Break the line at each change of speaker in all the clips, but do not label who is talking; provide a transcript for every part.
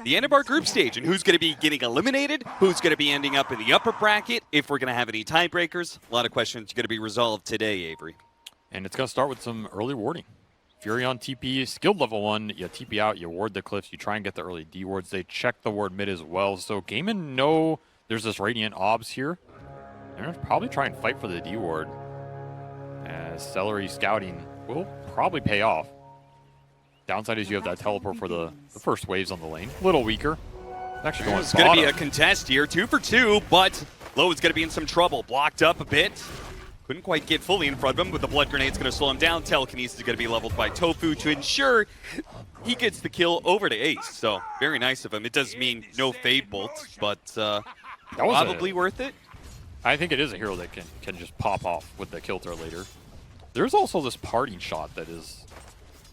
the end of our group stage and who's going to be getting eliminated, who's going to be ending up in the upper bracket, if we're going to have any tiebreakers. A lot of questions going to be resolved today, Avery.
And it's going to start with some early warding. Furion TP, skilled level 1, you TP out, you ward the cliffs, you try and get the early D wards. They check the ward mid as well. So Gaimin know there's this Radiant Obs here. They're going to probably try and fight for the D ward. As Celery scouting will probably pay off. Downside is you have that teleport for the first waves on the lane. A little weaker. Actually going
It's going to be a contest here, 2 for 2, but Low is going to be in some trouble. Blocked up a bit. Couldn't quite get fully in front of him, but the blood grenade's going to slow him down. Telekinesis is going to be leveled by Tofu to ensure he gets the kill over to Ace. So very nice of him. It does mean no Fade Bolt, but probably worth it.
I think it is a hero that can just pop off with the kill throw later. There's also this parting shot that is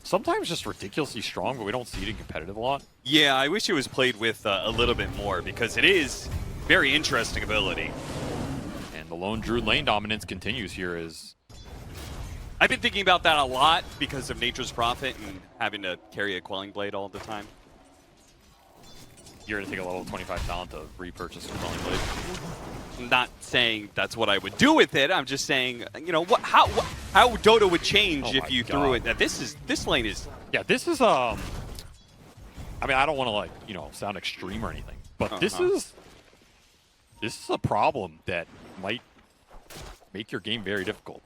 sometimes just ridiculously strong, but we don't see it in competitive a lot.
Yeah, I wish it was played with a little bit more because it is very interesting ability.
And the lone Druid lane dominance continues here as...
I've been thinking about that a lot because of Nature's Prophet and having to carry a Quelling Blade all the time.
You're going to take a level 25 talent to repurchase a Quelling Blade.
I'm not saying that's what I would do with it. I'm just saying, you know, how Dota would change if you threw it. This lane is...
Yeah, this is, I mean, I don't want to, like, you know, sound extreme or anything, but this is a problem that might make your game very difficult.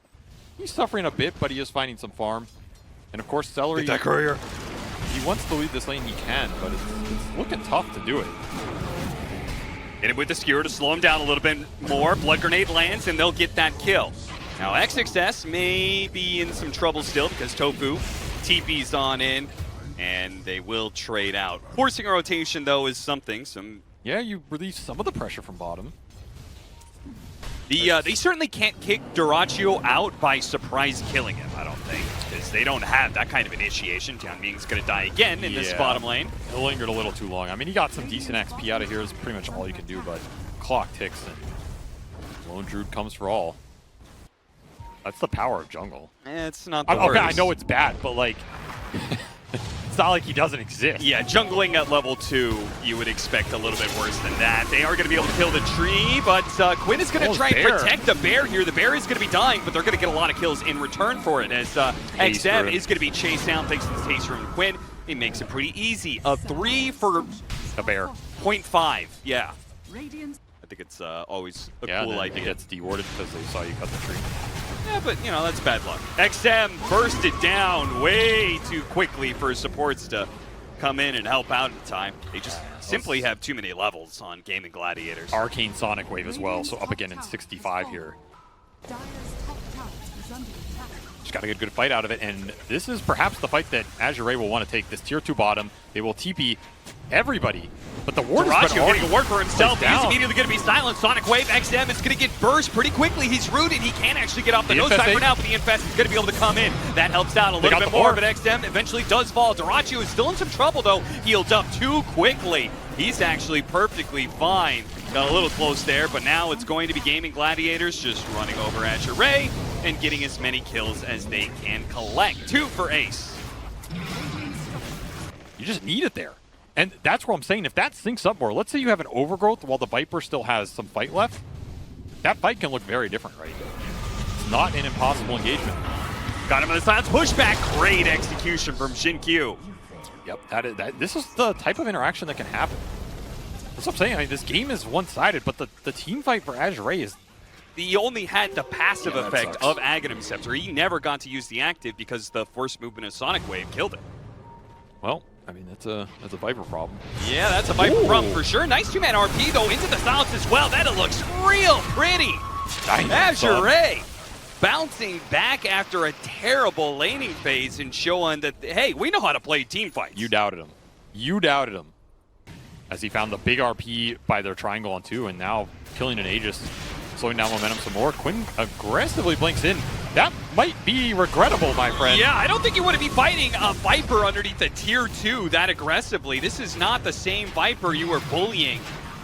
He's suffering a bit, but he is finding some farm. And of course, Celery,
Get that courier.
He wants to lead this lane, he can, but it's looking tough to do it.
Hit him with the skewer to slow him down a little bit more. Blood Grenade lands, and they'll get that kill. Now, XXS may be in some trouble still because Tofu TP's on in, and they will trade out. Forcing a rotation, though, is something.
Yeah, you relieve some of the pressure from bottom.
They certainly can't kick Dyrachyo out by surprise killing him, I don't think, because they don't have that kind of initiation. Tianming's going to die again in this bottom lane.
It lingered a little too long. I mean, he got some decent XP out of here. Is pretty much all you can do, but clock ticks and Lone Druid comes for all. That's the power of jungle.
It's not the worst.
Okay, I know it's bad, but like, it's not like he doesn't exist.
Yeah, jungling at level 2, you would expect a little bit worse than that. They are going to be able to kill the tree, but Quinn is going to try and protect the bear here. The bear is going to be dying, but they're going to get a lot of kills in return for it, as XM is going to be chased down thanks to the taste from Quinn. He makes it pretty easy. A 3 for
a bear.
0.5, yeah. I think it's always a cool idea.
It gets dewarded because they saw you cut the tree.
Yeah, but, you know, that's bad luck. XM bursted down way too quickly for supports to come in and help out at the time. They just simply have too many levels on Gaming Gladiators.
Arcane Sonic Wave as well, so up again in 65 here. Just got to get a good fight out of it, and this is perhaps the fight that Azure will want to take. This tier 2 bottom, they will TP everybody, but the ward is
getting a ward for himself. He's immediately going to be silenced. Sonic Wave, XM is going to get burst pretty quickly. He's rooted. He can't actually get off the nose side for now, but the Infest is going to be able to come in. That helps out a little bit more, but XM eventually does fall. Dyrachyo is still in some trouble, though. Healed up too quickly. He's actually perfectly fine. Got a little close there, but now it's going to be Gaming Gladiators just running over Azure and getting as many kills as they can collect. 2 for Ace.
You just need it there. And that's what I'm saying. If that syncs up more, let's say you have an overgrowth while the Viper still has some fight left, that fight can look very different, right? It's not an impossible engagement.
Got him in the silence. Pushback. Great execution from Xin-Q.
Yep, this is the type of interaction that can happen. That's what I'm saying. I mean, this game is one-sided, but the team fight for Azure is...
He only had the passive effect of Aghanim Scepter. He never got to use the active because the force movement of Sonic Wave killed it.
Well, I mean, that's a Viper problem.
Yeah, that's a Viper problem for sure. Nice 2-man RP, though, into the silence as well. That looks real pretty. Azure bouncing back after a terrible laning phase and showing that, hey, we know how to play team fights.
You doubted him. You doubted him. As he found the big RP by their triangle on 2, and now killing an Aegis, slowing down momentum some more. Quinn aggressively blinks in. That might be regrettable, my friend.
Yeah, I don't think you want to be fighting a Viper underneath a tier 2 that aggressively. This is not the same Viper you were bullying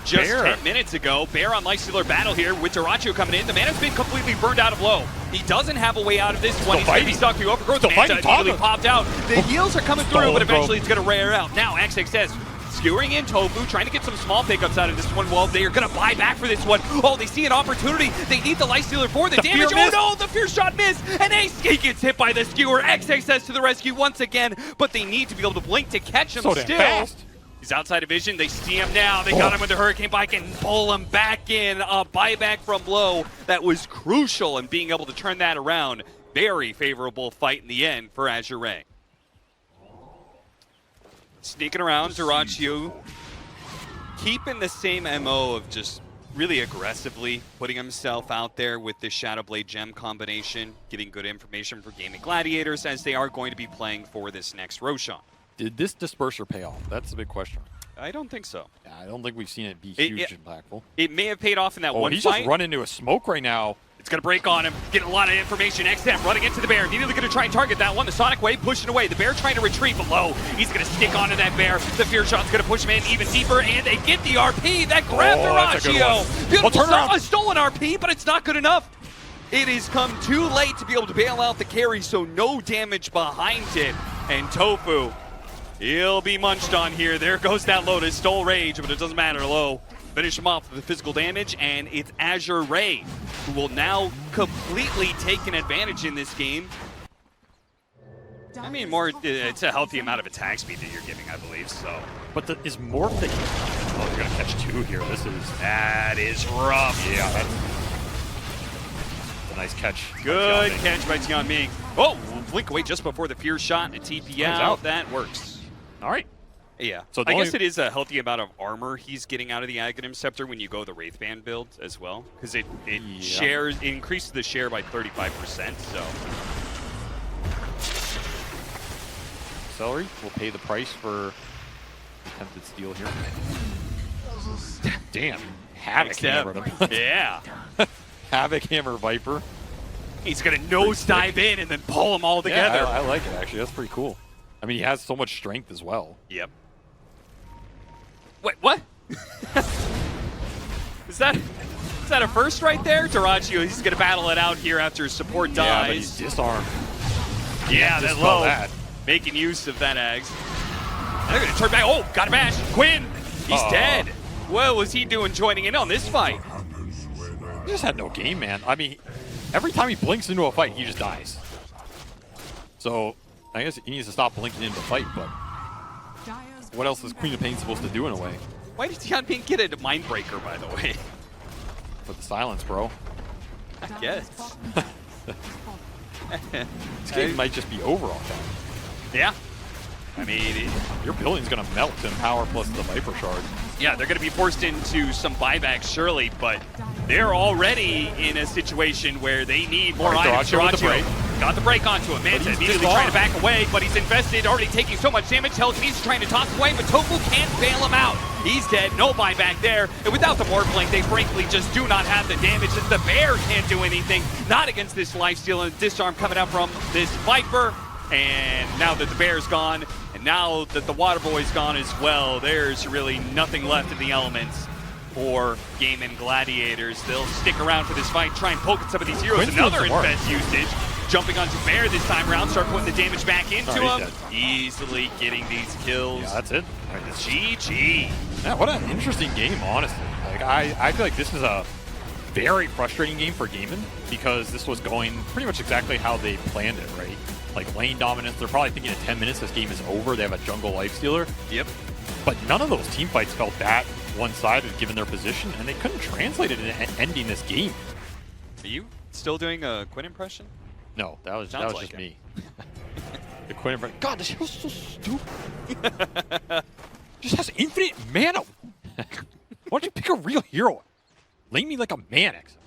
just 10 minutes ago. Bear on Lycilar Battle here with Dyrachyo coming in. The mana's been completely burned out of low. He doesn't have a way out of this one. He's going to be stuck through Overgrowth. The Manta immediately popped out. The heals are coming through, but eventually it's going to rare out. Now XXS skewering in Tofu, trying to get some small pickups out of this one. Well, they are going to buy back for this one. Oh, they see an opportunity. They need the Lifestealer for the damage. Oh no, the Fear Shot missed, and Ace he gets hit by the skewer. XXS to the rescue once again, but they need to be able to blink to catch him
so
still.
Fast.
He's outside of vision. They see him now. They got him with the Hurricane Bike and pull him back in. A buyback from low that was crucial in being able to turn that around. Very favorable fight in the end for Azure. Sneaking around, Dyrachyo keeping the same MO of just really aggressively putting himself out there with the Shadowblade Gem combination, getting good information for Gaming Gladiators as they are going to be playing for this next Roshan.
Did this disperser pay off? That's the big question.
I don't think so.
Yeah, I don't think we've seen it be huge and impactful.
It may have paid off in that one
he's
fight.
Just run into a smoke right now.
It's going to break on him, getting a lot of information. XM running into the bear, immediately going to try and target that one. The Sonic Wave pushing away. The bear trying to retreat below. He's going to stick onto that bear. The Fear Shot's going to push him in even deeper, and they get the RP. That grabbed Dyrachyo. Beautiful a stolen RP, but it's not good enough. It has come too late to be able to bail out the carry, so no damage behind it. And Tofu, he'll be munched on here. There goes that Lotus. Stole Rage, but it doesn't matter. Low. Finish him off with the physical damage, and it's Azure Ray, who will now completely take an advantage in this game. I mean, it's a healthy amount of attack speed that you're giving, I believe, so.
But is Morph the... Oh, they're going to catch two here.
That is rough.
Yeah, that's a nice catch.
Good catch by Tianming. Oh, blink away just before the Fear Shot and a TP out. That works.
All right.
Yeah, so I guess it is a healthy amount of armor he's getting out of the Aghanim Scepter when you go the Wraithband build as well, because it increases the share by 35%. So
Celery will pay the price for attempted steal here. Damn, Havoc hammered him.
Yeah,
Havoc hammer Viper.
He's gonna nose dive in and then pull them all together.
Yeah, I like it actually. That's pretty cool. I mean, he has so much strength as well.
Yep. Wait, what? Is that a first right there? Dyrachyo, he's going to battle it out here after support dies.
Yeah, but he's disarmed.
Yeah, that's low. That. Making use of that Ags. They're going to turn back. Oh, got a bash. Quinn, he's dead. What was he doing joining in on this fight?
He just had no game, man. I mean, every time he blinks into a fight, he just dies. So I guess he needs to stop blinking into the fight, but what else is Queen of Pain supposed to do in a way?
Why did Tianming get a Mindbreaker, by the way?
For the silence, bro.
I guess.
This game might just be over all time.
Yeah. I mean,
your building's going to melt in power plus the Viper Shard.
Yeah, they're going to be forced into some buybacks, surely, but they're already in a situation where they need more items. Dyrachyo got the break onto him. Manta immediately trying to back away, but he's invested, already taking so much damage. Telekinesis trying to toss away, but Tofu can't bail him out. He's dead, no buyback there. And without the Morph Blink, they frankly just do not have the damage. As the Bear can't do anything, not against this lifesteal and disarm coming out from this Viper. And now that the Bear's gone, and now that the Water Boy's gone as well, there's really nothing left in the elements for Gaming Gladiators. They'll stick around for this fight, try and poke at some of these heroes. Another invest usage. Jumping onto Bear this time around, start putting the damage back into him. Easily getting these kills.
Yeah, that's it.
GG.
Yeah, what an interesting game, honestly. Like I feel like this is a very frustrating game for Gaming because this was going pretty much exactly how they planned it, right? Like lane dominance, they're probably thinking in 10 minutes this game is over. They have a jungle lifestealer.
Yep.
But none of those team fights felt that one-sided given their position, and they couldn't translate it into ending this game.
Are you still doing a Quinn impression?
No, that was just me. The Quinn impression. God, this hero's so stupid. Just has infinite mana. Why don't you pick a real hero? Lane me like a man, X.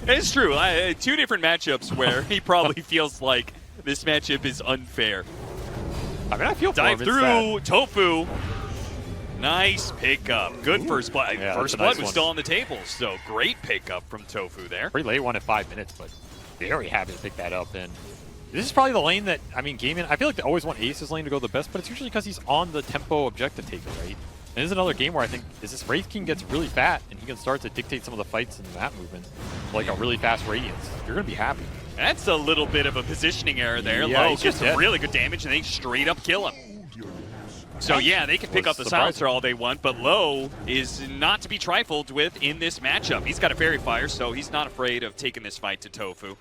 It's true. Two different matchups where he probably feels like this matchup is unfair.
I mean, I feel
dive through Tofu. Nice pickup. Good first blood.
Yeah,
first blood was still on the table, so great pickup from Tofu there.
Pretty late one at 5 minutes, but very happy to pick that up. And this is probably the lane that, I mean, Gaming, I feel like they always want Ace's lane to go the best, but it's usually because he's on the tempo objective taker, right? And this is another game where I think this Wraith King gets really fat, and he can start to dictate some of the fights and the map movement, like a really fast Radiance. You're going to be happy.
That's a little bit of a positioning error there.
Yeah,
Low gets some really good damage, and they straight up kill him. So yeah, they can pick up the silencer all they want, but Low is not to be trifled with in this matchup. He's got a fairy fire, so he's not afraid of taking this fight to Tofu.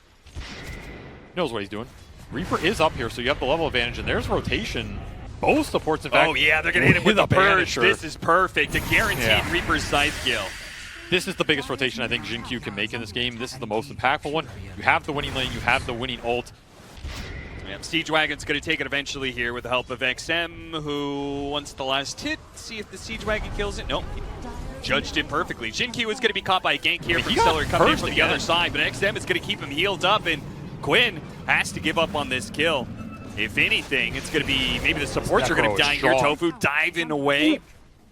Knows what he's doing. Reaper is up here, so you have the level advantage, and there's rotation. Both supports, in fact.
Oh yeah, they're going to hit him with the Purge.
Banisher.
This is perfect. A guaranteed Reaper's Scythe kill.
This is the biggest rotation I think Jin can make in this game. This is the most impactful one. You have the winning lane, you have the winning ult.
Yeah, Siege Wagon's going to take it eventually here with the help of XM, who wants the last hit. See if the Siege Wagon kills it. Nope. Judged it perfectly. Jin-Q is going to be caught by a gank here from Stellar coming in from the other side, but XM is going to keep him healed up, and Quinn has to give up on this kill. If anything, it's going to be maybe the supports are going to die here. Tofu diving away.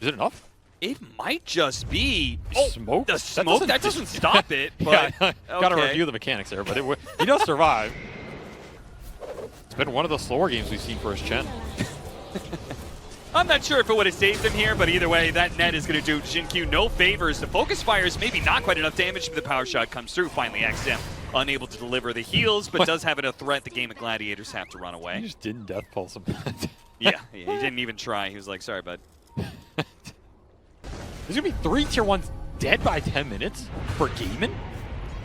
Is it enough?
It might just be
smoke.
The smoke that doesn't stop it. But
yeah, got to review the mechanics there, but he does survive. It's been one of the slower games we've seen for his Chen.
I'm not sure if it would have saved him here, but either way, that net is going to do Jin-Q no favors. The focus fires maybe not quite enough damage, but the power shot comes through. Finally, XM unable to deliver the heals, but does have a threat. The game of Gladiators have to run away.
He just didn't death pulse him.
Yeah, he didn't even try. He was like, sorry, bud.
There's going to be 3 tier 1s dead by 10 minutes for gaming?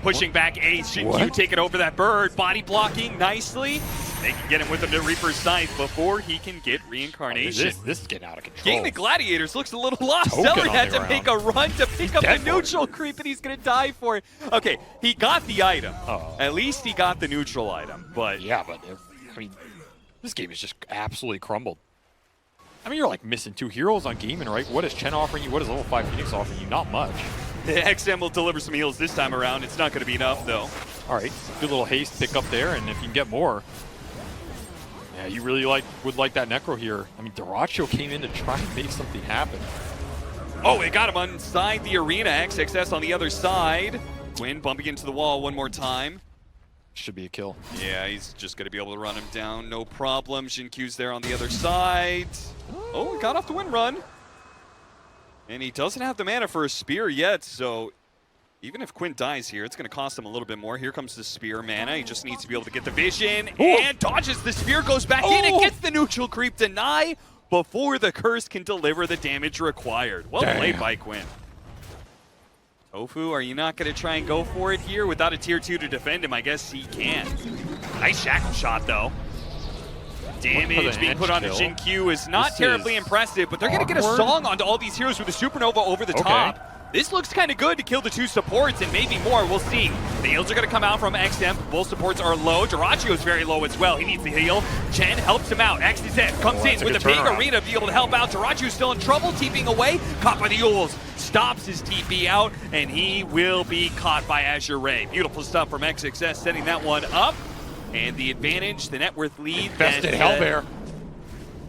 Pushing back Ace, Jin-Q taking over that bird, body blocking nicely. They can get him with him to Reaper's Scythe before he can get reincarnation.
This is getting out of control.
Game of Gladiators looks a little lost. Stellar had to make a run to pick up the neutral creep, and he's going to die for it. Okay, he got the item. At least he got the neutral item, but...
Yeah, but, I mean, this game is just absolutely crumbled. I mean, you're like missing 2 heroes on gaming, right? What is Chen offering you? What is level 5 Phoenix offering you? Not much.
The XM will deliver some heals this time around. It's not going to be enough, though.
All right, good little haste pick up there, and if you can get more. Yeah, you really would like that Necro here. I mean, Dyrachyo came in to try and make something happen.
Oh, it got him inside the arena. XXS on the other side. Quinn bumping into the wall one more time.
Should be a kill.
Yeah, he's just going to be able to run him down. No problem. Jin-Q's there on the other side. Oh, got off the win run. And he doesn't have the mana for a spear yet, so even if Quinn dies here, it's going to cost him a little bit more. Here comes the spear mana. He just needs to be able to get the vision and dodges. The spear goes back in and gets the neutral creep deny before the curse can deliver the damage required. Well played by Quinn. Tofu, are you not going to try and go for it here? Without a tier 2 to defend him, I guess he can. Nice shackle shot, though. Damage being put on Jin-Q is not terribly impressive, but they're going to get a song onto all these heroes with a supernova over the top. This looks kind of good to kill the 2 supports and maybe more. We'll see. The heals are going to come out from XM. Both supports are low. Dyrachyo is very low as well. He needs the heal. Chen helps him out. XZ comes in with a big arena to be able to help out. Dyrachyo's still in trouble, TPing away. Caught by the Yules. Stops his TP out, and he will be caught by Azure Ray. Beautiful stuff from XXS, setting that one up. And the advantage, the net worth lead.
Infested Hellbear.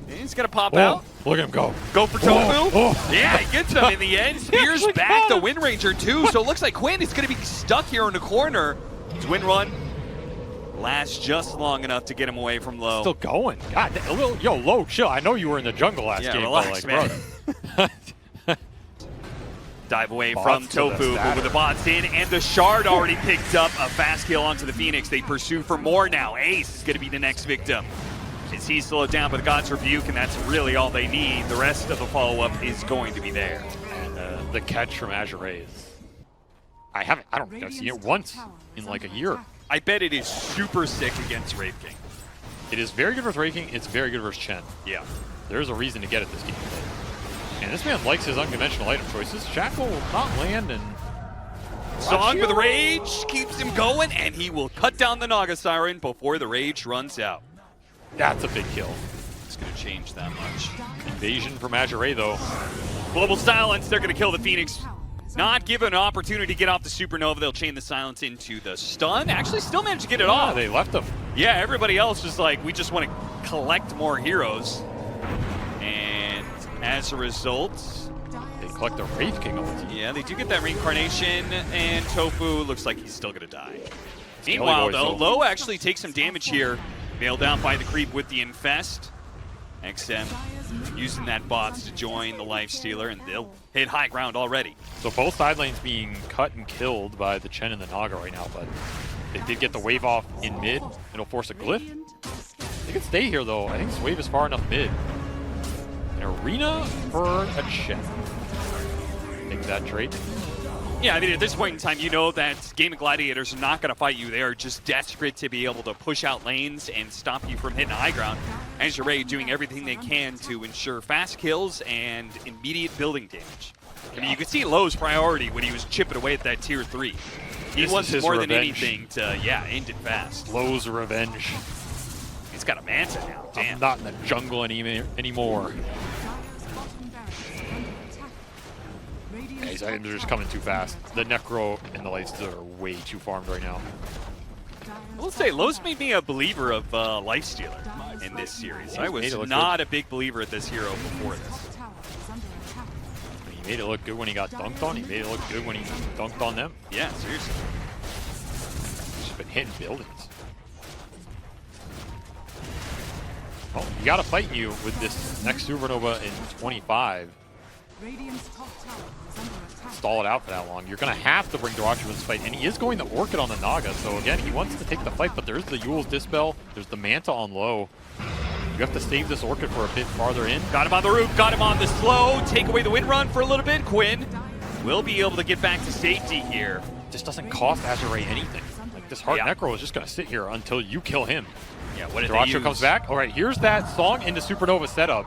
He's going to pop out.
Look at him go.
Go for Tofu. Yeah, he gets him in the end. Spears back the Wind Ranger too. So it looks like Quinn is going to be stuck here in the corner. His win run lasts just long enough to get him away from Low.
Still going. God, yo, Low, chill. I know you were in the jungle last game.
Relax, man. Dive away from Tofu, but with the bots in, and the Shard already picked up a fast kill onto the Phoenix. They pursue for more now. Ace is going to be the next victim. As he's slowed down by the God's Rebuke, and that's really all they need. The rest of the follow-up is going to be there.
And the catch from Azure is... I don't think I've seen it once in like a year.
I bet it is super sick against Wraith King.
It is very good with Wraith King. It's very good versus Chen.
Yeah.
There's a reason to get it this game. And this man likes his unconventional item choices. Shackle will not land, and...
Song with Rage keeps him going, and he will cut down the Naga Siren before the Rage runs out.
That's a big kill.
It's going to change that much.
Invasion from Azure, though.
Global Silence, they're going to kill the Phoenix. Not given an opportunity to get off the Supernova. They'll chain the Silence into the stun. Actually, still managed to get it off.
They left him.
Yeah, everybody else was like, we just want to collect more heroes. And as a result...
They collect the Wraith King ulti.
Yeah, they do get that reincarnation, and Tofu looks like he's still going to die. Meanwhile, though, Low actually takes some damage here. Nailed down by the creep with the Infest. XM using that bots to join the Lifestealer, and they'll hit high ground already.
So both side lanes being cut and killed by the Chen and the Naga right now, but they did get the wave off in mid. It'll force a glyph. They can stay here, though. I think this wave is far enough mid. Arena for a check. Take that trade.
Yeah, I mean, at this point in time, you know that Game of Gladiators are not going to fight you. They are just desperate to be able to push out lanes and stop you from hitting high ground. Azure doing everything they can to ensure fast kills and immediate building damage. I mean, you could see Lowe's priority when he was chipping away at that tier 3. He wants more than anything to, end it fast.
Lowe's revenge.
He's got a Manta now. Damn.
I'm not in the jungle anymore. Yeah, these items are just coming too fast. The Necro and the Lifestealer are way too farmed right now.
I will say, Lowe's made me a believer of Lifestealer in this series. I was not a big believer at this hero before this.
He made it look good when he got dunked on. He made it look good when he dunked on them.
Yeah, seriously.
He's just been hitting buildings. Oh, you got to fight you with this next Supernova in 25. Stall it out for that long. You're going to have to bring Dwatch into this fight, and he is going to Orchid on the Naga. So again, he wants to take the fight, but there's the Yule's Dispel. There's the Manta on low. You have to save this Orchid for a bit farther in.
Got him on the roof, got him on the slow. Take away the wind run for a little bit. Quinn will be able to get back to safety here.
This doesn't cost Azure anything. Like, this Heart Necro is just going to sit here until you kill him.
Yeah, what did
Dwatch comes back. All right, here's that song into Supernova setup.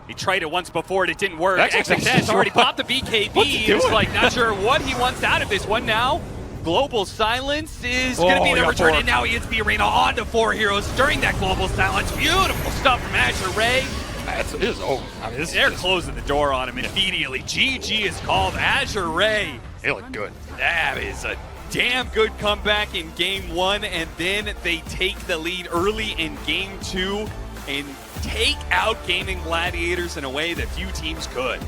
He tried it once before and it didn't work.
That's
XXS already popped the BKB. He's like, not sure what he wants out of this one now. Global Silence is going to be the return, and now he hits the arena onto 4 heroes during that Global Silence. Beautiful stuff from Azure Ray.
It is over. I mean,
they're closing the door on him immediately. GG is called. Azure Ray.
They look good.
That is a damn good comeback in game 1, and then they take the lead early in game 2 and take out Gaming Gladiators in a way that few teams could.